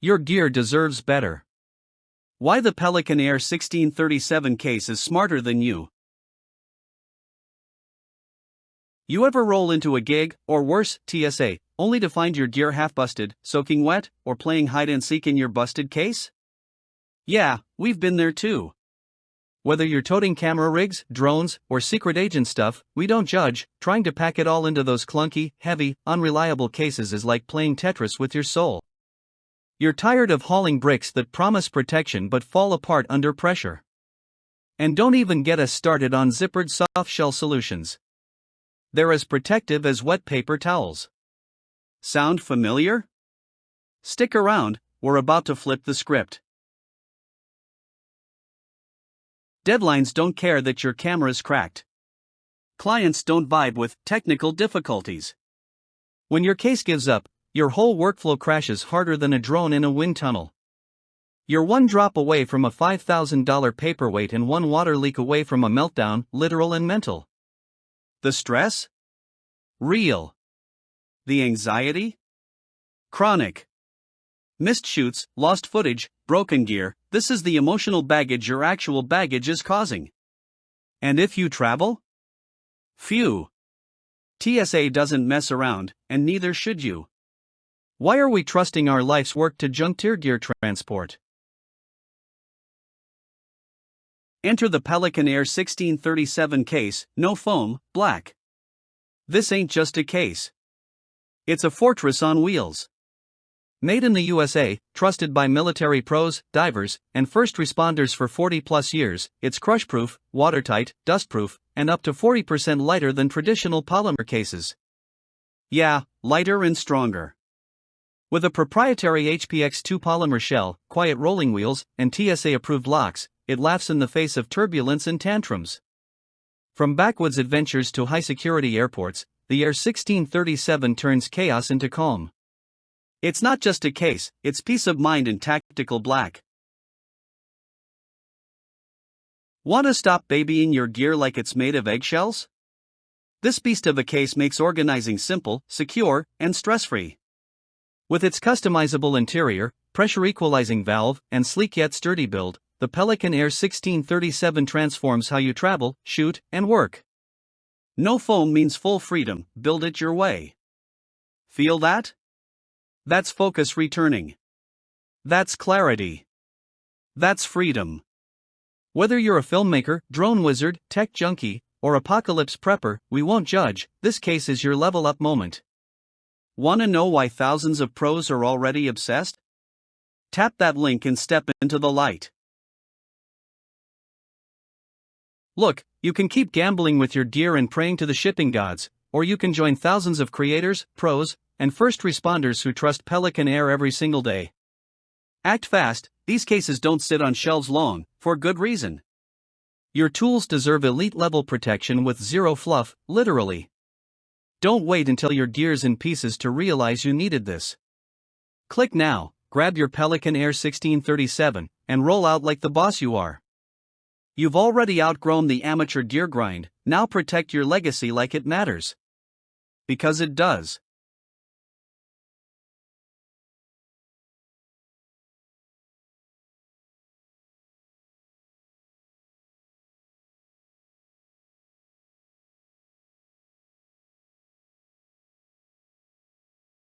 Your gear deserves better. Why the Pelican Air 1637 case is smarter than you. You ever roll into a gig, or worse, TSA, only to find your gear half busted, soaking wet, or playing hide and seek in your busted case? Yeah, we've been there too. Whether you're toting camera rigs, drones, or secret agent stuff, we don't judge. Trying to pack it all into those clunky, heavy, unreliable cases is like playing Tetris with your soul. You're tired of hauling bricks that promise protection but fall apart under pressure. And don't even get us started on zippered soft-shell solutions. They're as protective as wet paper towels. Sound familiar? Stick around, we're about to flip the script. Deadlines don't care that your camera's cracked. Clients don't vibe with technical difficulties. When your case gives up, your whole workflow crashes harder than a drone in a wind tunnel. You're one drop away from a $5,000 paperweight and one water leak away from a meltdown, literal and mental. The stress? Real. The anxiety? Chronic. Missed shoots, lost footage, broken gear, this is the emotional baggage your actual baggage is causing. And if you travel? Phew. TSA doesn't mess around, and neither should you. Why are we trusting our life's work to junk tier gear transport? Enter the Pelican Air 1637 case, no foam, black. This ain't just a case. It's a fortress on wheels. Made in the USA, trusted by military pros, divers, and first responders for 40+ years, it's crush-proof, watertight, dustproof, and up to 40% lighter than traditional polymer cases. Yeah, lighter and stronger. With a proprietary HPX2 polymer shell, quiet rolling wheels, and TSA-approved locks, it laughs in the face of turbulence and tantrums. From backwoods adventures to high-security airports, the Air 1637 turns chaos into calm. It's not just a case, it's peace of mind in tactical black. Want to stop babying your gear like it's made of eggshells? This beast of a case makes organizing simple, secure, and stress-free. With its customizable interior, pressure equalizing valve, and sleek yet sturdy build, the Pelican Air 1637 transforms how you travel, shoot, and work. No foam means full freedom, build it your way. Feel that? That's focus returning. That's clarity. That's freedom. Whether you're a filmmaker, drone wizard, tech junkie, or apocalypse prepper, we won't judge, this case is your level up moment. Want to know why thousands of pros are already obsessed? Tap that link and step into the light. Look, you can keep gambling with your gear and praying to the shipping gods, or you can join thousands of creators, pros, and first responders who trust Pelican Air every single day. Act fast, these cases don't sit on shelves long, for good reason. Your tools deserve elite-level protection with zero fluff, literally. Don't wait until your gear's in pieces to realize you needed this. Click now, grab your Pelican Air 1637, and roll out like the boss you are. You've already outgrown the amateur gear grind, now protect your legacy like it matters. Because it does.